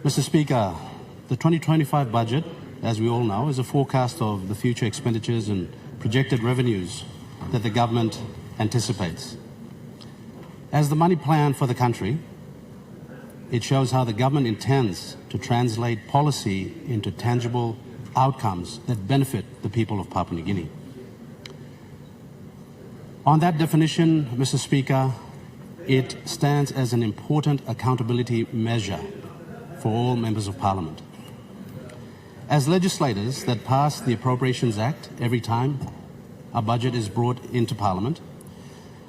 Mr. Speaker, the 2025 budget, as we all know, is a forecast of the future expenditures and projected revenues that the government anticipates. As the money plan for the country, it shows how the government intends to translate policy into tangible outcomes that benefit the people of Papua New Guinea. On that definition, Mr. Speaker, it stands as an important accountability measure for all members of Parliament. As legislators that pass the Appropriations Act every time a budget is brought into Parliament,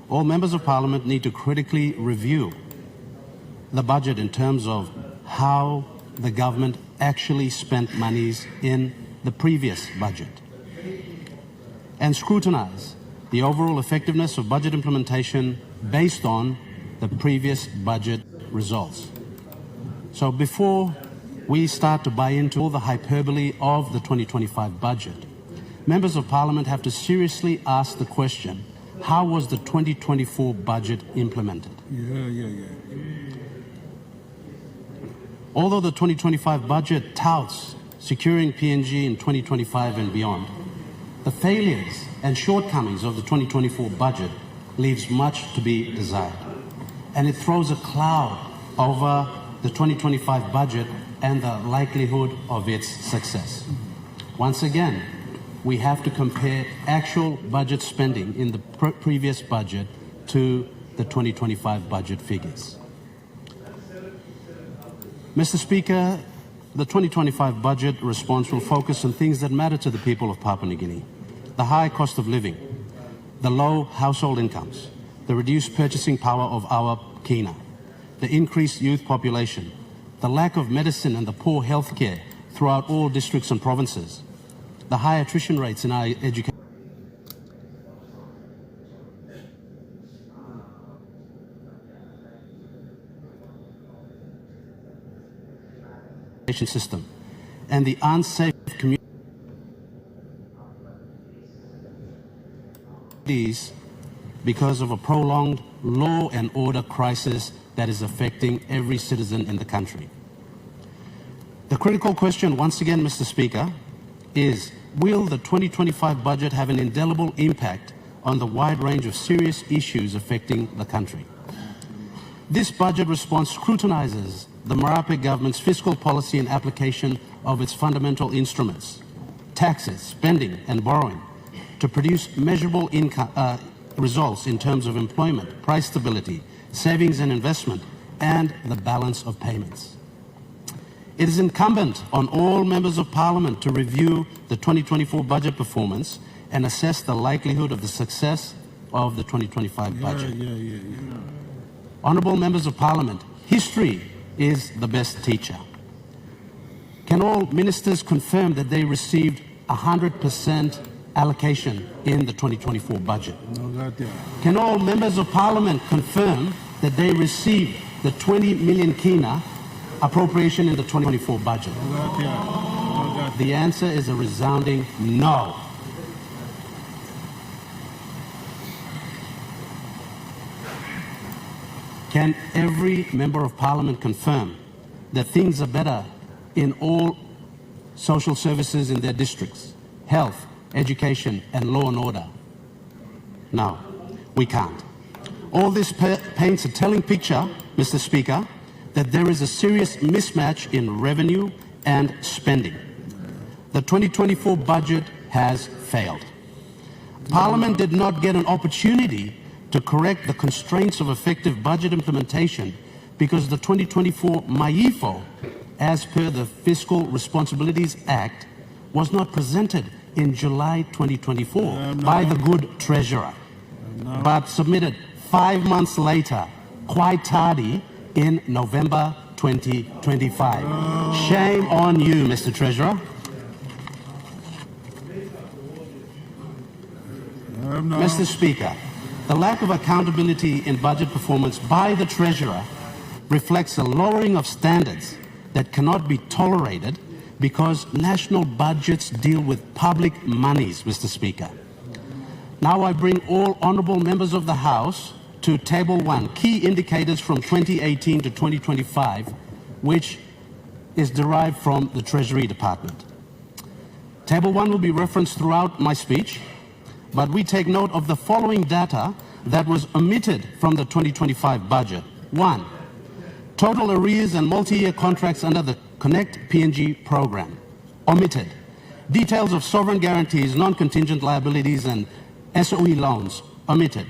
all members of Parliament need to critically review the budget in terms of how the government actually spent monies in the previous budget and scrutinise the overall effectiveness of budget implementation based on the previous budget results. So before we start to buy into all the hyperbole of the 2025 budget, members of Parliament have to seriously ask the question, how was the 2024 budget implemented? Although the 2025 budget touts securing PNG in 2025 and beyond, the failures and shortcomings of the 2024 budget leaves much to be desired, and it throws a cloud over the 2025 budget and the likelihood of its success. Once again, we have to compare actual budget spending in the previous budget to the 2025 budget figures. Mr. Speaker, the 2025 budget response will focus on things that matter to the people of Papua New Guinea: the high cost of living, the low household incomes, the reduced purchasing power of our kina, the increased youth population, the lack of medicine and the poor health care throughout all districts and provinces, the high attrition rates in our education system, and the unsafe communities because of a prolonged law and order crisis that is affecting every citizen in the country. The critical question, once again, Mr. Speaker, is will the 2025 budget have an indelible impact on the wide range of serious issues affecting the country? This budget response scrutinises the Marape government's fiscal policy and application of its fundamental instruments, taxes, spending and borrowing, to produce measurable results in terms of employment, price stability, savings and investment, and the balance of payments. It is incumbent on all members of Parliament to review the 2024 budget performance and assess the likelihood of the success of the 2025 budget. Honourable members of Parliament, history is the best teacher. Can all ministers confirm that they received 100% allocation in the 2024 budget? Can all members of Parliament confirm that they received the 20 million kina appropriation in the 2024 budget? The answer is a resounding no. Can every member of Parliament confirm that things are better in all social services in their districts, health, education and law and order? No, we can't. All this paints a telling picture, Mr. Speaker, that there is a serious mismatch in revenue and spending. The 2024 budget has failed. Parliament did not get an opportunity to correct the constraints of effective budget implementation because the 2024 MAIFO, as per the Fiscal Responsibilities Act, was not presented in July 2024 by the good Treasurer, but submitted 5 months later, quite tardy, in November 2025. Shame on you, Mr. Treasurer. Mr. Speaker, the lack of accountability in budget performance by the Treasurer reflects a lowering of standards that cannot be tolerated because national budgets deal with public monies, Mr. Speaker. Now I bring all honourable members of the House to Table 1, key indicators from 2018 to 2025, which is derived from the Treasury Department. Table 1 will be referenced throughout my speech, but we take note of the following data that was omitted from the 2025 budget. 1. Total arrears and multi-year contracts under the Connect PNG program. Omitted. Details of sovereign guarantees, non-contingent liabilities and SOE loans. Omitted.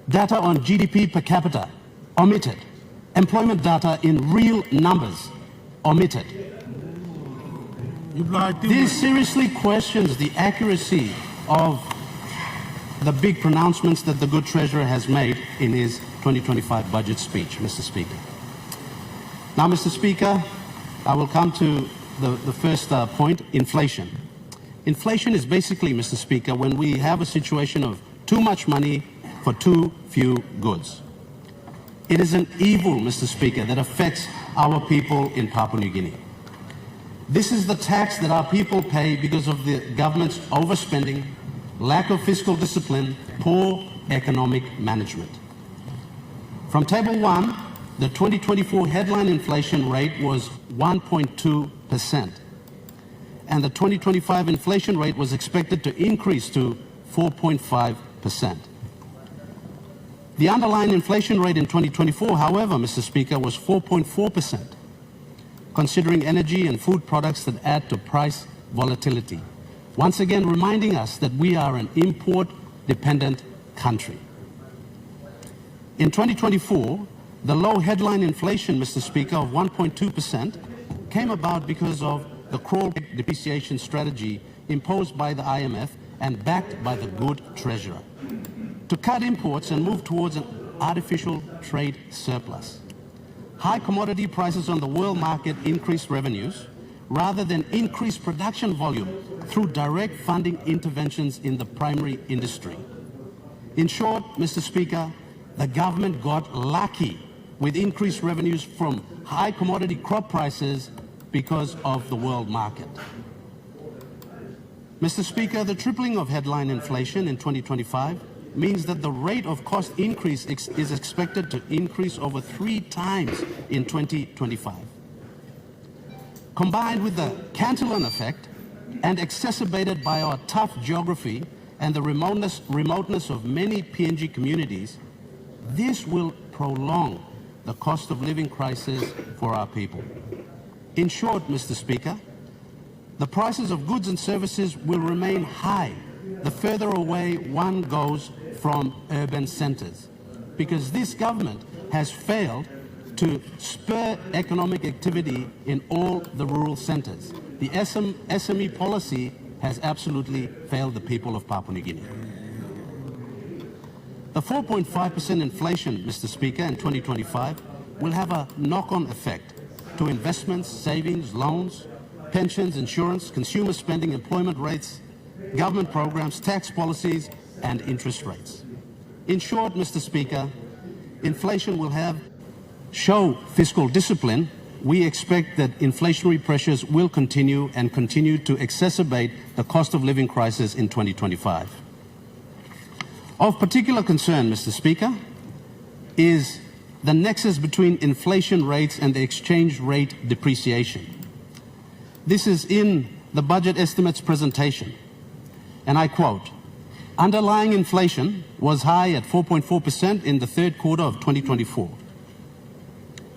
Data on GDP per capita. Omitted. Employment data in real numbers. Omitted. This seriously questions the accuracy of the big pronouncements that the good treasurer has made in his 2025 budget speech, Mr. Speaker. Now, Mr. Speaker, I will come to the first point, inflation. Inflation is basically, Mr. Speaker, when we have a situation of too much money for too few goods. It is an evil, Mr. Speaker, that affects our people in Papua New Guinea. This is the tax that our people pay because of the government's overspending, lack of fiscal discipline, poor economic management. From Table 1, the 2024 headline inflation rate was 1.2%, and the 2025 inflation rate was expected to increase to 4.5%. The underlying inflation rate in 2024, however, Mr. Speaker, was 4.4%. Considering energy and food products that add to price volatility. Once again, reminding us that we are an import-dependent country. In 2024, the low headline inflation, Mr. Speaker, of 1.2% came about because of the crawl depreciation strategy imposed by the IMF and backed by the good treasurer to cut imports and move towards an artificial trade surplus. High commodity prices on the world market increased revenues rather than increase production volume through direct funding interventions in the primary industry. In short, Mr. Speaker, the government got lucky with increased revenues from high commodity crop prices because of the world market. Mr. Speaker, the tripling of headline inflation in 2025 means that the rate of cost increase is expected to increase over 3 times in 2025. Combined with the Cantillon effect and exacerbated by our tough geography and the remoteness of many PNG communities, this will prolong the cost of living crisis for our people. In short, Mr. Speaker, the prices of goods and services will remain high the further away one goes from urban centers, because this government has failed to spur economic activity in all the rural centers. The SME policy has absolutely failed the people of Papua New Guinea. The 4.5% inflation, Mr. Speaker, in 2025 will have a knock-on effect to investments, savings, loans, pensions, insurance, consumer spending, employment rates, government programs, tax policies, and interest rates. In short, Mr. Speaker, inflation will show fiscal discipline. We expect that inflationary pressures will continue to exacerbate the cost of living crisis in 2025. Of particular concern, Mr. Speaker, is the nexus between inflation rates and the exchange rate depreciation. This is in the budget estimates presentation. And I quote, underlying inflation was high at 4.4% in the third quarter of 2024,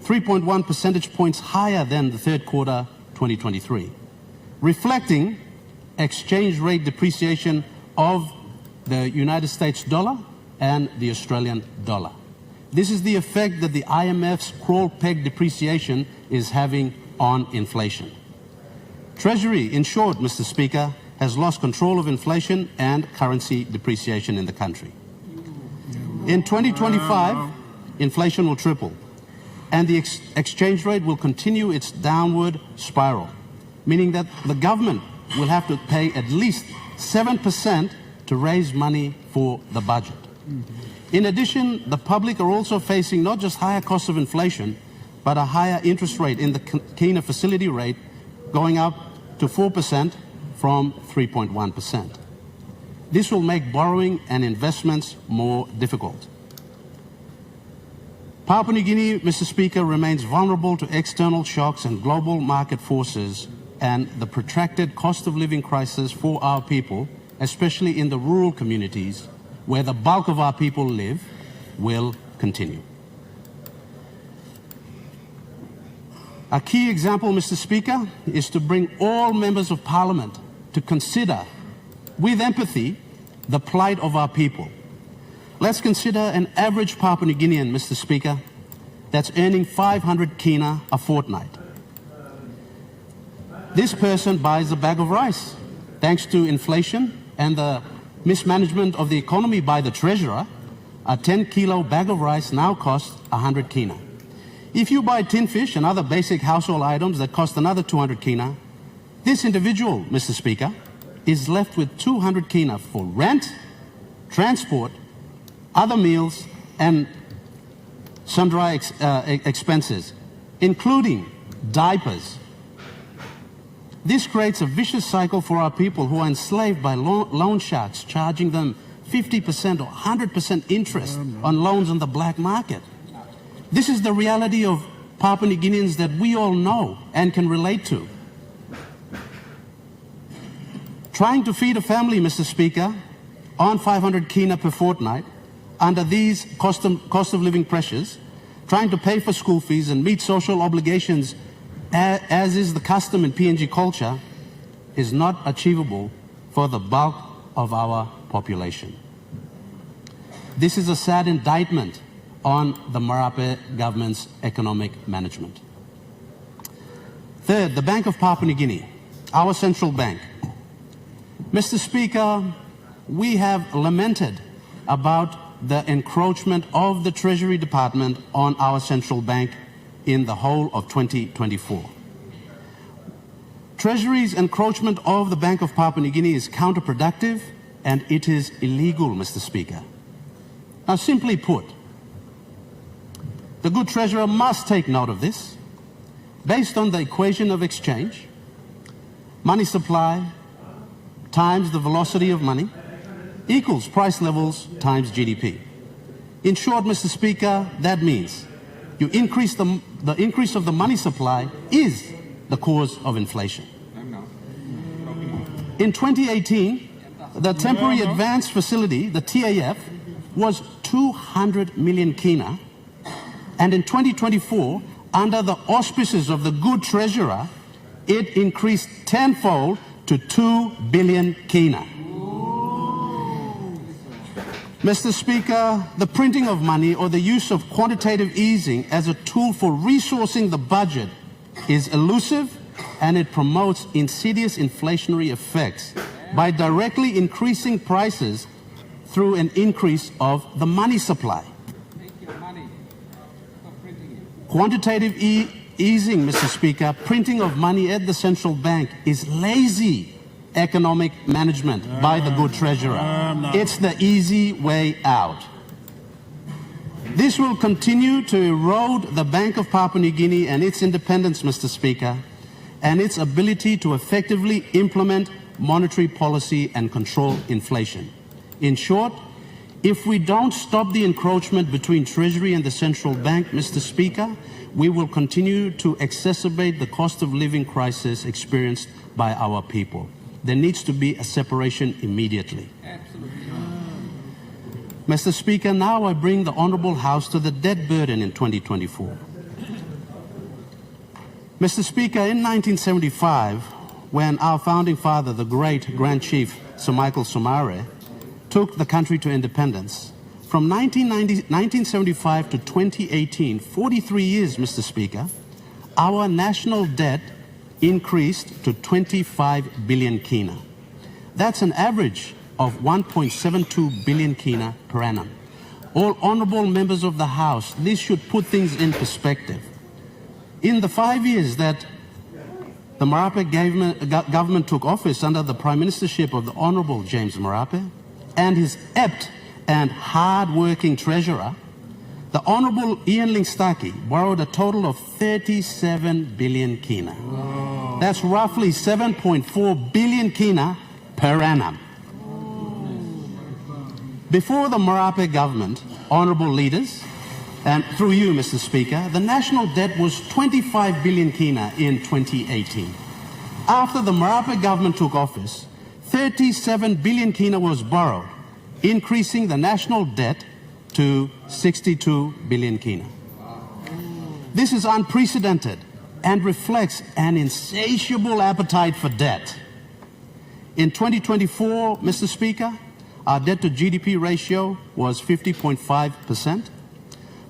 3.1 percentage points higher than the third quarter 2023, reflecting exchange rate depreciation of the United States dollar and the Australian dollar. This is the effect that the IMF's crawl peg depreciation is having on inflation. Treasury, in short, Mr. Speaker, has lost control of inflation and currency depreciation in the country. In 2025, inflation will triple, and the exchange rate will continue its downward spiral, meaning that the government will have to pay at least 7% to raise money for the budget. In addition, the public are also facing not just higher costs of inflation, but a higher interest rate in the Kina facility rate going up to 4% from 3.1%. This will make borrowing and investments more difficult. Papua New Guinea, Mr. Speaker, remains vulnerable to external shocks and global market forces, and the protracted cost of living crisis for our people, especially in the rural communities where the bulk of our people live, will continue. A key example, Mr. Speaker, is to bring all members of Parliament to consider, with empathy, the plight of our people. Let's consider an average Papua New Guinean, Mr. Speaker, that's earning 500 kina a fortnight. This person buys a bag of rice. Thanks to inflation and the mismanagement of the economy by the treasurer, a 10-kilo bag of rice now costs 100 kina. If you buy tin fish and other basic household items that cost another 200 kina, this individual, Mr. Speaker, is left with 200 kina for rent, transport, other meals, and sundry expenses, including diapers. This creates a vicious cycle for our people who are enslaved by loan sharks, charging them 50% or 100% interest on loans on the black market. This is the reality of Papua New Guineans that we all know and can relate to. Trying to feed a family, Mr. Speaker, on 500 kina per fortnight, under these cost of living pressures, trying to pay for school fees and meet social obligations, as is the custom in PNG culture, is not achievable for the bulk of our population. This is a sad indictment on the Marape government's economic management. Third, the Bank of Papua New Guinea, our central bank. Mr. Speaker, we have lamented about the encroachment of the Treasury Department on our central bank in the whole of 2024. Treasury's encroachment of the Bank of Papua New Guinea is counterproductive and it is illegal, Mr. Speaker. Now, simply put, the good treasurer must take note of this. Based on the equation of exchange, money supply times the velocity of money equals price levels times GDP. In short, Mr. Speaker, that means you increase the increase of the money supply is the cause of inflation. In 2018, the Temporary Advance Facility, the TAF, was 200 million kina, and in 2024, under the auspices of the good treasurer, it increased tenfold to 2 billion kina. Mr. Speaker, the printing of money or the use of quantitative easing as a tool for resourcing the budget is elusive, and it promotes insidious inflationary effects by directly increasing prices through an increase of the money supply. Quantitative easing, Mr. Speaker, printing of money at the central bank is lazy economic management by the good treasurer. It's the easy way out. This will continue to erode the Bank of Papua New Guinea and its independence, Mr. Speaker, and its ability to effectively implement monetary policy and control inflation. In short, if we don't stop the encroachment between Treasury and the central bank, Mr. Speaker, we will continue to exacerbate the cost of living crisis experienced by our people. There needs to be a separation immediately. Absolutely. Mr. Speaker, now I bring the Honourable House to the debt burden in 2024. Mr. Speaker, in 1975, when our founding father, the great Grand Chief Sir Michael Somare, took the country to independence, from 1975 to 2018, 43 years, Mr. Speaker, our national debt increased to 25 billion kina. That's an average of 1.72 billion kina per annum. All honourable members of the House, this should put things in perspective. In the 5 years that the Marape government took office under the Prime Ministership of the Honourable James Marape and his apt and hard-working treasurer, the Honourable Ian Lingstaki borrowed a total of 37 billion kina. Whoa. That's roughly 7.4 billion kina per annum. Before the Marape government, honourable leaders, and through you, Mr. Speaker, the national debt was 25 billion kina in 2018. After the Marape government took office, 37 billion kina was borrowed, increasing the national debt to 62 billion kina. This is unprecedented and reflects an insatiable appetite for debt. In 2024, Mr. Speaker, our debt to GDP ratio was 50.5%.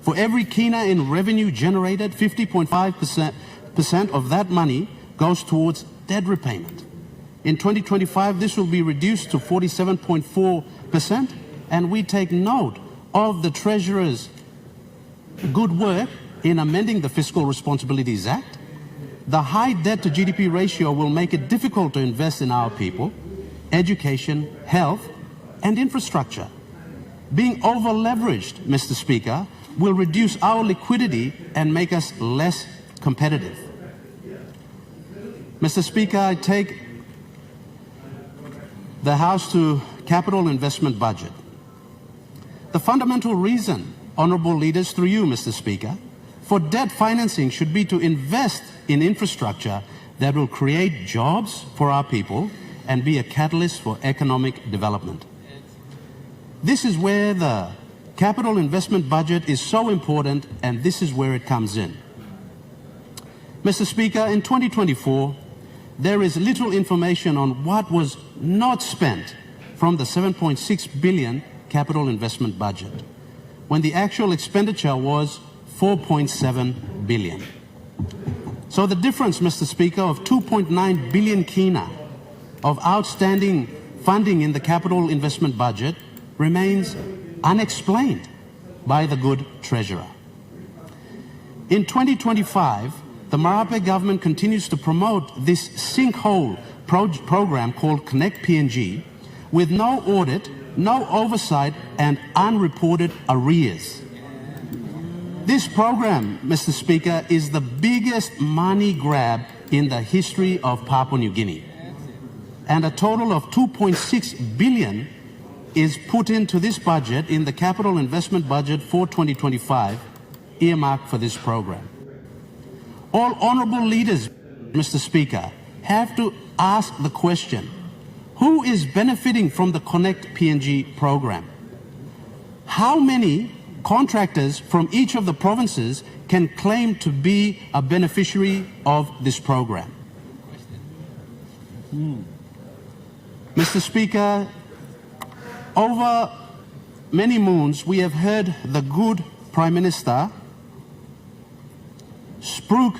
For every kina in revenue generated, 50.5% of that money goes towards debt repayment. In 2025, this will be reduced to 47.4%, and we take note of the Treasurer's good work in amending the Fiscal Responsibilities Act. The high debt to GDP ratio will make it difficult to invest in our people, education, health, and infrastructure. Being over-leveraged, Mr. Speaker, will reduce our liquidity and make us less competitive. Mr. Speaker, I take the House to capital investment budget. The fundamental reason, honourable leaders, through you, Mr. Speaker, for debt financing should be to invest in infrastructure that will create jobs for our people and be a catalyst for economic development. This is where the capital investment budget is so important, and this is where it comes in. Mr. Speaker, in 2024, there is little information on what was not spent from the 7.6 billion capital investment budget, when the actual expenditure was 4.7 billion. So the difference, Mr. Speaker, of 2.9 billion kina of outstanding funding in the capital investment budget remains unexplained by the good Treasurer. In 2025, the Marape government continues to promote this sinkhole program called Connect PNG with no audit, no oversight, and unreported arrears. This program, Mr. Speaker, is the biggest money grab in the history of Papua New Guinea. And a total of 2.6 billion is put into this budget in the capital investment budget for 2025, earmarked for this program. All honourable leaders, Mr. Speaker, have to ask the question, who is benefiting from the Connect PNG program? How many contractors from each of the provinces can claim to be a beneficiary of this program? Mr. Speaker, over many moons we have heard the good Prime Minister spruik